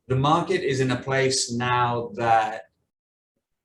The market is in a place now that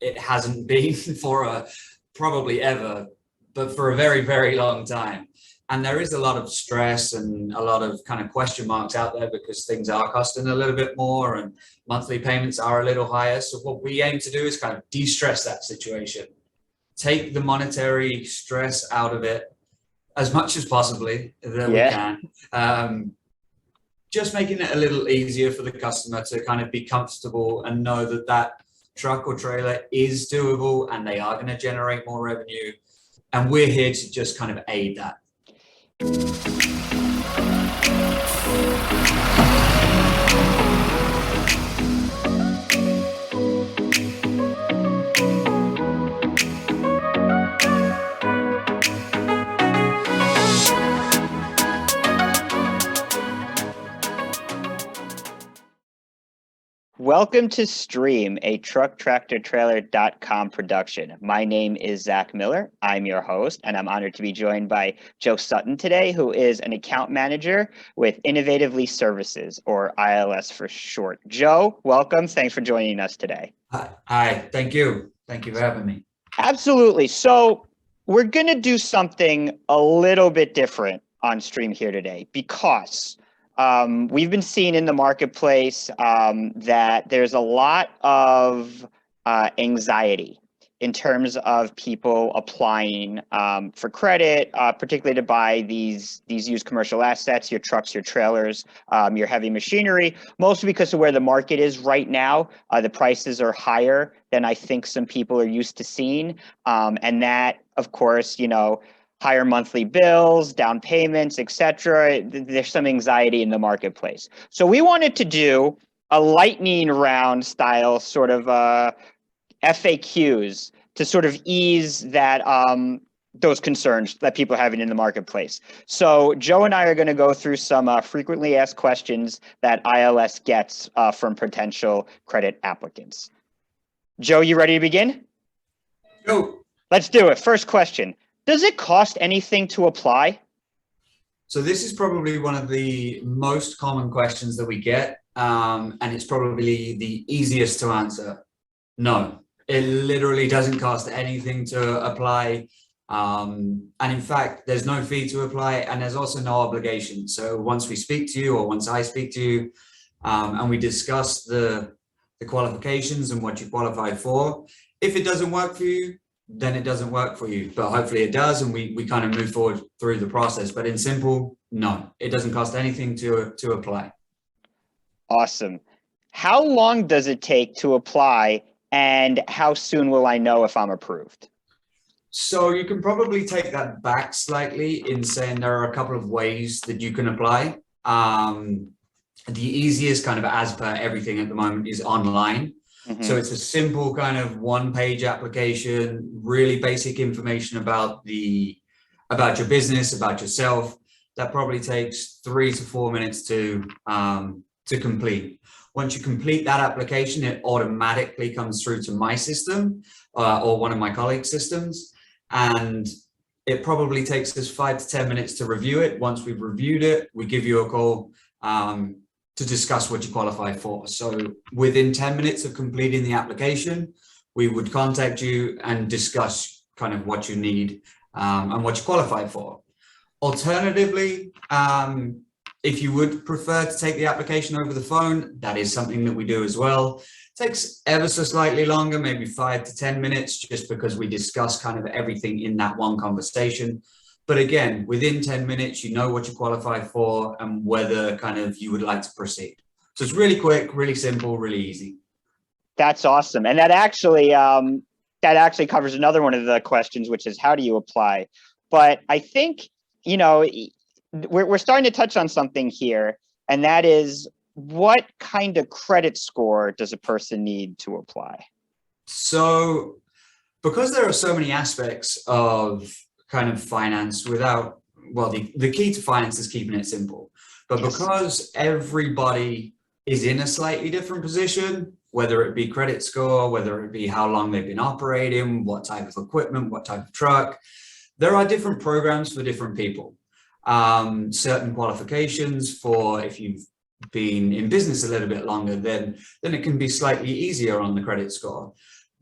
it hasn't been for probably ever, but for a very, very long time. And there is a lot of stress and a lot of kind of question marks out there because things are costing a little bit more and monthly payments are a little higher. So what we aim to do is kind of de-stress that situation, take the monetary stress out of it as much as possibly that we Yeah. can. Just making it a little easier for the customer to kind of be comfortable and know that that truck or trailer is doable and they are going to generate more revenue. And we're here to just kind of aid that. Welcome to Stream, a trucktractortrailer.com production. My name is Zach Miller. I'm your host, and I'm honored to be joined by Joe Sutton today, who is an account manager with Innovative Lease Services, or ILS for short. Joe, welcome. Thanks for joining us today. Hi, thank you. Thank you for having me. Absolutely. So we're going to do something a little bit different on Stream here today because we've been seeing in the marketplace that there's a lot of anxiety in terms of people applying for credit, particularly to buy these used commercial assets, your trucks, your trailers, your heavy machinery, mostly because of where the market is right now. The prices are higher than I think some people are used to seeing. And that, of course, higher monthly bills, down payments, etc. There's some anxiety in the marketplace. So we wanted to do a lightning round style sort of FAQs to sort of ease that those concerns that people are having in the marketplace. So Joe and I are going to go through some frequently asked questions that ILS gets from potential credit applicants. Joe, you ready to begin? Go. Let's do it. First question. Does it cost anything to apply? So this is probably one of the most common questions that we get, and it's probably the easiest to answer. No, it literally doesn't cost anything to apply. And in fact, there's no fee to apply, and there's also no obligation. So once we speak to you, or once I speak to you, and we discuss the qualifications and what you qualify for, if it doesn't work for you, then it doesn't work for you, but hopefully it does, and we kind of move forward through the process. But in simple, no, it doesn't cost anything to apply. Awesome. How long does it take to apply, and how soon will I know if I'm approved? So you can probably take that back slightly in saying there are a couple of ways that you can apply. The easiest, kind of as per everything at the moment, is online. So it's a simple kind of one-page application, really basic information about your business, about yourself. That probably takes 3 to 4 minutes to complete. Once you complete that application, it automatically comes through to my system or one of my colleagues' systems, and it probably takes us 5 to 10 minutes to review it. Once we've reviewed it, we give you a call to discuss what you qualify for. So within 10 minutes of completing the application, we would contact you and discuss kind of what you need and what you qualify for. Alternatively, if you would prefer to take the application over the phone, that is something that we do as well. It takes ever so slightly longer, maybe 5 to 10 minutes, just because we discuss kind of everything in that one conversation. But again, within 10 minutes, you know what you qualify for and whether kind of you would like to proceed. So it's really quick, really simple, really easy. That's awesome. And that actually covers another one of the questions, which is how do you apply? But I think, we're starting to touch on something here, and that is, what kind of credit score does a person need to apply? So because there are so many aspects of kind of finance the key to finance is keeping it simple. But yes, because everybody is in a slightly different position, whether it be credit score, whether it be how long they've been operating, what type of equipment, what type of truck, there are different programs for different people. Certain qualifications for if you've been in business a little bit longer, then it can be slightly easier on the credit score.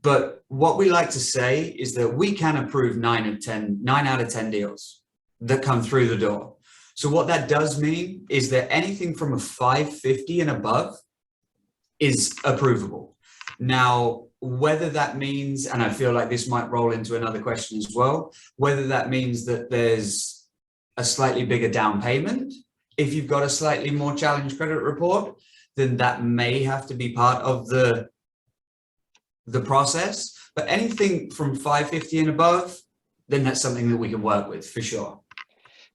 But what we like to say is that we can approve 9 out of 10 deals that come through the door. So what that does mean is that anything from a 550 and above is approvable. Now, whether that means, and I feel like this might roll into another question as well, whether that means that there's a slightly bigger down payment, if you've got a slightly more challenged credit report, then that may have to be part of the process. But anything from 550 and above, then that's something that we can work with for sure.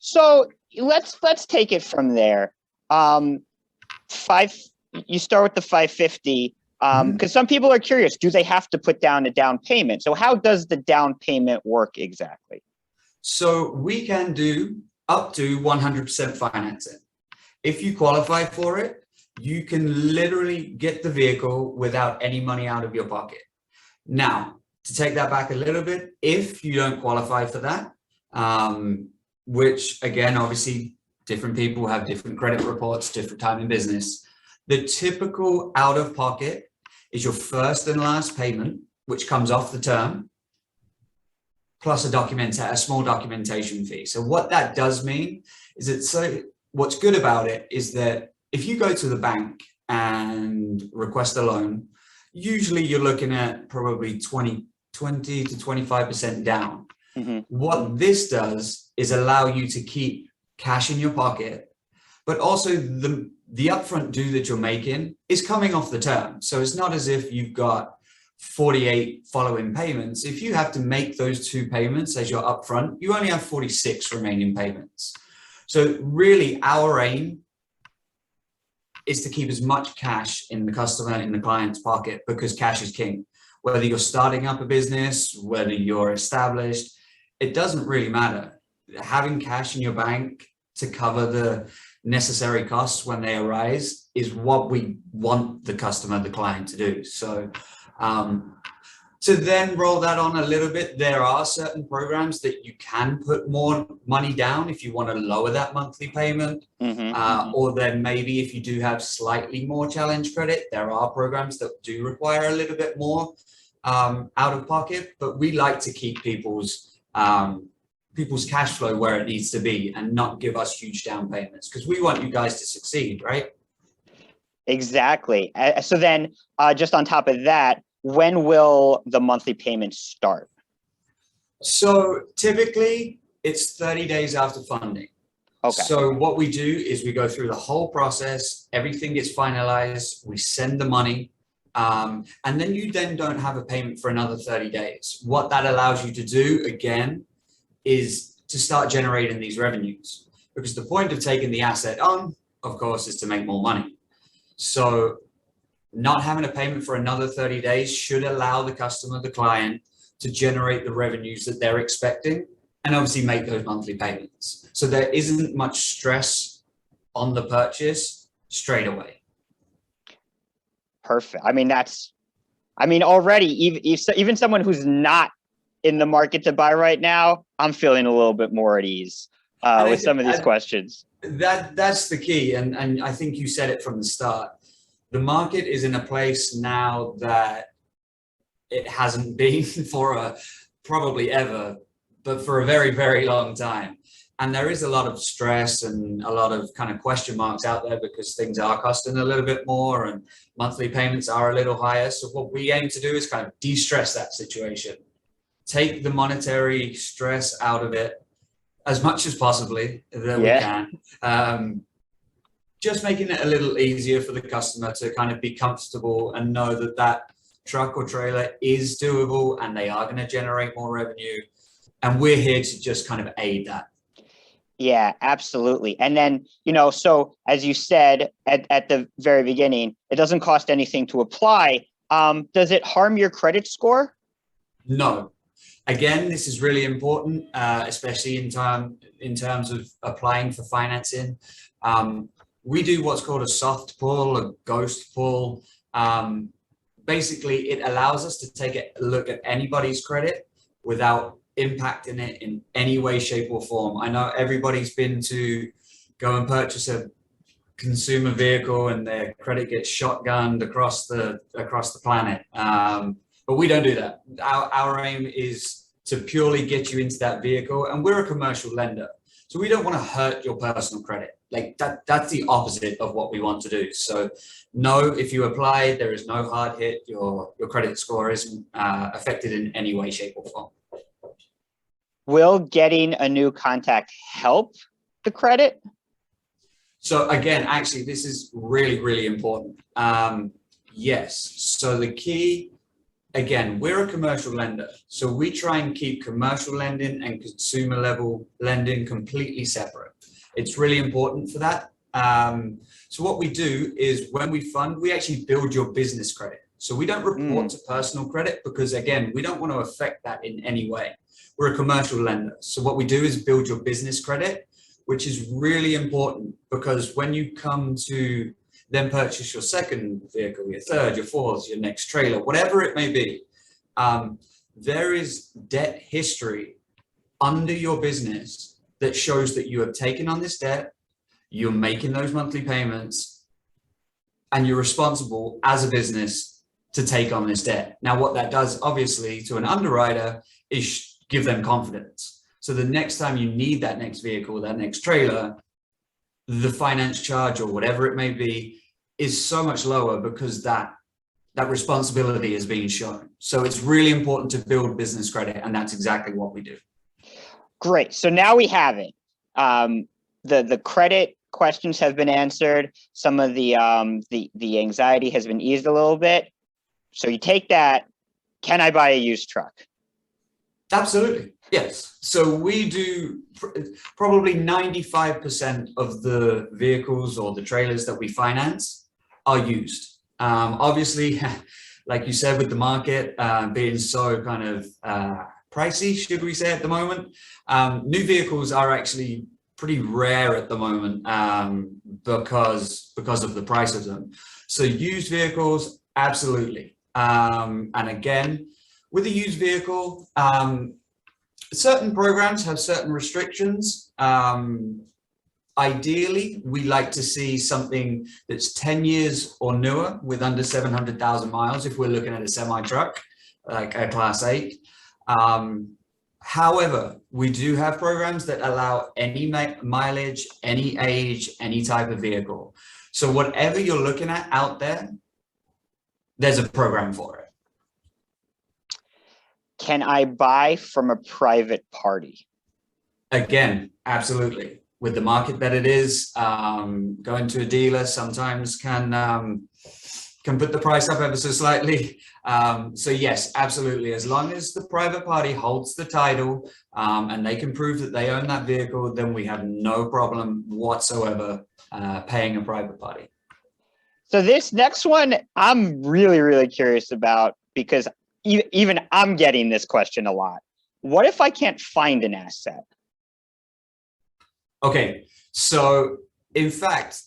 So let's take it from there. You start with the 550, because some people are curious, do they have to put down a down payment? So how does the down payment work exactly? So we can do up to 100% financing. If you qualify for it, you can literally get the vehicle without any money out of your pocket. Now, to take that back a little bit, if you don't qualify for that, which again, obviously different people have different credit reports, different time in business, the typical out of pocket is your first and last payment, which comes off the term, plus a small documentation fee. So what that does mean is that, what's good about it is that if you go to the bank and request a loan, usually you're looking at probably 20 to 25% down. Mm-hmm. What this does is allow you to keep cash in your pocket, but also the upfront due that you're making is coming off the term. So it's not as if you've got 48 following payments. If you have to make those 2 payments as your upfront, you only have 46 remaining payments. So really our aim is to keep as much cash in the customer, in the client's pocket, because cash is king. Whether you're starting up a business, whether you're established, it doesn't really matter. Having cash in your bank to cover the necessary costs when they arise is what we want the customer, the client to do. So to then roll that on a little bit, there are certain programs that you can put more money down if you want to lower that monthly payment. Or then maybe if you do have slightly more challenged credit, there are programs that do require a little bit more out of pocket, but we like to keep people's cash flow where it needs to be and not give us huge down payments, because we want you guys to succeed, right? Exactly. So then just on top of that, when will the monthly payments start? So typically it's 30 days after funding. Okay. So what we do is we go through the whole process, everything gets finalized, we send the money, and then you don't have a payment for another 30 days. What that allows you to do, again, is to start generating these revenues, because the point of taking the asset on, of course, is to make more money. So not having a payment for another 30 days should allow the customer, the client, to generate the revenues that they're expecting and obviously make those monthly payments. So there isn't much stress on the purchase straight away. Perfect. Already, even someone who's not in the market to buy right now, I'm feeling a little bit more at ease with some of these questions. That's the key. And I think you said it from the start. The market is in a place now that it hasn't been for probably ever, but for a very, very long time. And there is a lot of stress and a lot of kind of question marks out there because things are costing a little bit more and monthly payments are a little higher. So what we aim to do is kind of de-stress that situation, take the monetary stress out of it as much as possibly that we can. Just making it a little easier for the customer to kind of be comfortable and know that that truck or trailer is doable and they are going to generate more revenue. And we're here to just kind of aid that. Yeah, absolutely. And then, so as you said at the very beginning, it doesn't cost anything to apply. Does it harm your credit score? No. Again, this is really important, especially in terms of applying for financing. We do what's called a soft pull, a ghost pull. Basically, it allows us to take a look at anybody's credit without impacting it in any way, shape, or form. I know everybody's been to go and purchase a consumer vehicle and their credit gets shotgunned across the planet. But we don't do that. Our aim is to purely get you into that vehicle, and we're a commercial lender, so we don't want to hurt your personal credit. Like that's the opposite of what we want to do. So no, if you apply, there is no hard hit. Your credit score isn't affected in any way, shape, or form. Will getting a new contact help the credit? So again, actually, this is really, really important. Yes. So the key, again, we're a commercial lender. So we try and keep commercial lending and consumer level lending completely separate. It's really important for that. So what we do is when we fund, we actually build your business credit. So we don't report to personal credit because, again, we don't want to affect that in any way. We're a commercial lender. So what we do is build your business credit, which is really important because when you come to then purchase your second vehicle, your third, your fourth, your next trailer, whatever it may be, there is debt history under your business that shows that you have taken on this debt, you're making those monthly payments, and you're responsible as a business to take on this debt. Now, what that does, obviously, to an underwriter is give them confidence. So the next time you need that next vehicle, that next trailer, the finance charge or whatever it may be is so much lower because that responsibility is being shown. So it's really important to build business credit, and that's exactly what we do. Great. So now we have it. The credit questions have been answered. Some of the anxiety has been eased a little bit. So you take that. Can I buy a used truck? Absolutely. Yes. So we do probably 95% of the vehicles or the trailers that we finance are used. Obviously, like you said, with the market being so kind of pricey, should we say, at the moment, new vehicles are actually pretty rare at the moment because of the price of them. So used vehicles, absolutely. And again, with a used vehicle, certain programs have certain restrictions. Ideally, we like to see something that's 10 years or newer with under 700,000 miles if we're looking at a semi-truck, like a Class 8. However, we do have programs that allow any mileage, any age, any type of vehicle. So whatever you're looking at out there, there's a program for it. Can I buy from a private party? Again, absolutely. With the market that it is, going to a dealer sometimes can put the price up ever so slightly. So yes, absolutely. As long as the private party holds the title and they can prove that they own that vehicle, then we have no problem whatsoever paying a private party. So this next one, I'm really, really curious about because even I'm getting this question a lot. What if I can't find an asset? Okay, so in fact,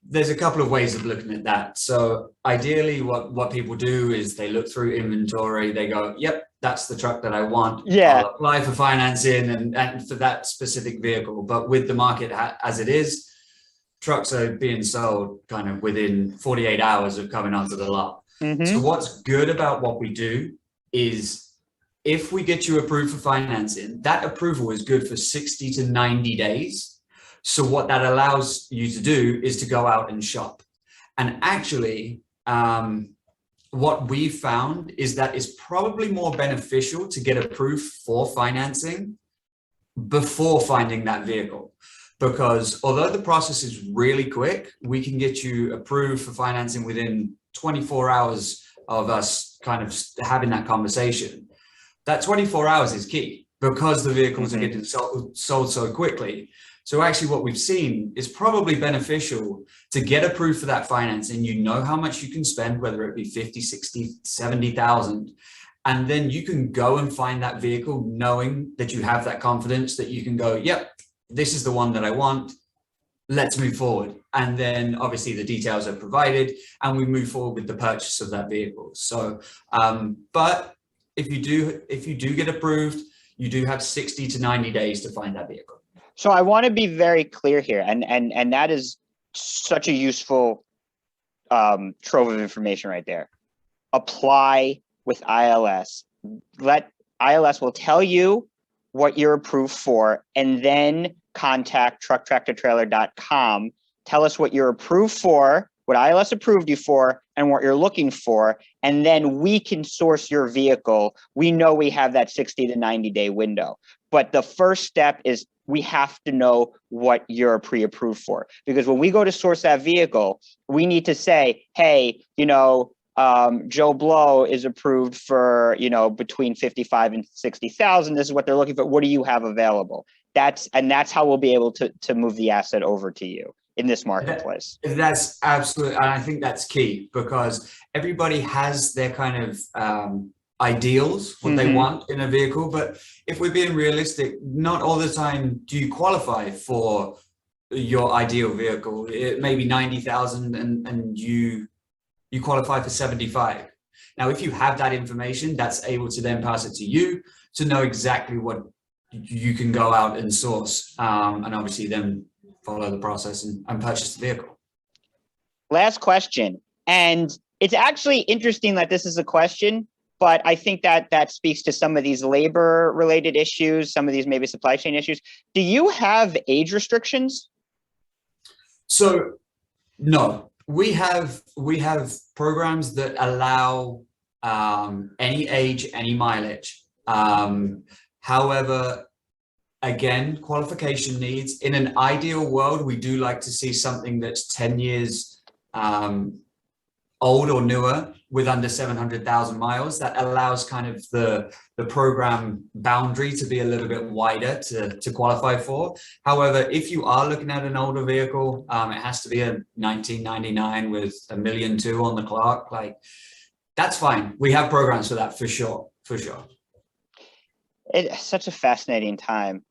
there's a couple of ways of looking at that. So ideally, what people do is they look through inventory, they go, yep, that's the truck that I want. Yeah. I'll apply for financing and for that specific vehicle. But with the market as it is, trucks are being sold kind of within 48 hours of coming onto the lot. So what's good about what we do is if we get you approved for financing, that approval is good for 60 to 90 days. So what that allows you to do is to go out and shop. And actually, what we found is that it's probably more beneficial to get approved for financing before finding that vehicle. Because although the process is really quick, we can get you approved for financing within 24 hours of us kind of having that conversation. That 24 hours is key because the vehicles are getting sold so quickly. So actually what we've seen is probably beneficial to get approved for that financing. You know how much you can spend, whether it be 50, 60, 70,000. And then you can go and find that vehicle knowing that you have that confidence that you can go, yep, this is the one that I want. Let's move forward. And then obviously the details are provided and we move forward with the purchase of that vehicle. So, but if you do get approved, you do have 60 to 90 days to find that vehicle. So I want to be very clear here, and that is such a useful trove of information right there. Apply with ILS. ILS will tell you what you're approved for, and then contact trucktractortrailer.com. Tell us what you're approved for, what ILS approved you for, and what you're looking for, and then we can source your vehicle. We know we have that 60 to 90 day window. But the first step is we have to know what you're pre-approved for. Because when we go to source that vehicle, we need to say, hey, Joe Blow is approved for, between 55 and 60,000. This is what they're looking for. What do you have available? That's how we'll be able to move the asset over to you in this marketplace. That's absolutely, and I think that's key, because everybody has their kind of ideals, what they want in a vehicle. But if we're being realistic, not all the time do you qualify for your ideal vehicle. It may be 90,000 and you qualify for 75. Now, if you have that information, that's able to then pass it to you to know exactly what you can go out and source, and obviously then follow the process and purchase the vehicle. Last question. And it's actually interesting that this is a question, but I think that speaks to some of these labor related issues, some of these maybe supply chain issues. Do you have age restrictions? So no, we have programs that allow any age, any mileage. However, again, qualification needs. In an ideal world, we do like to see something that's 10 years old or newer with under 700,000 miles. That allows kind of the program boundary to be a little bit wider to qualify for. However, if you are looking at an older vehicle, it has to be a 1999 with 1.2 million on the clock. Like, that's fine. We have programs for that for sure. It's such a fascinating time.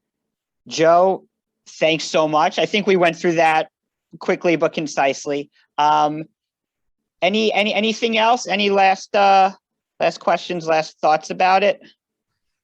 Joe, thanks so much. I think we went through that quickly but concisely. Anything else? Any last questions, last thoughts about it?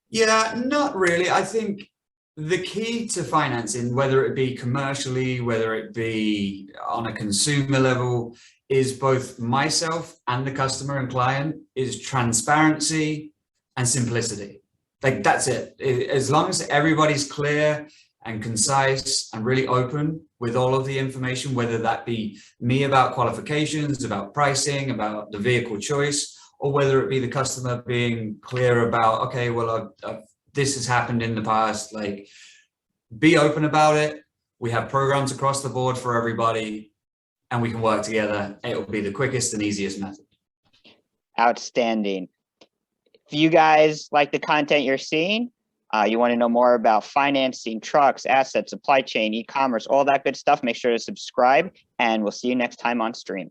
Yeah, not really. I think the key to financing, whether it be commercially, whether it be on a consumer level, is both myself and the customer and client, is transparency and simplicity. Like, that's it. As long as everybody's clear and concise and really open with all of the information, whether that be me about qualifications, about pricing, about the vehicle choice, or whether it be the customer being clear about, okay, well, this has happened in the past, like, be open about it. We have programs across the board for everybody, and we can work together. It will be the quickest and easiest method. Outstanding. If you guys like the content you're seeing, you want to know more about financing, trucks, assets, supply chain, e-commerce, all that good stuff, make sure to subscribe, and we'll see you next time on stream.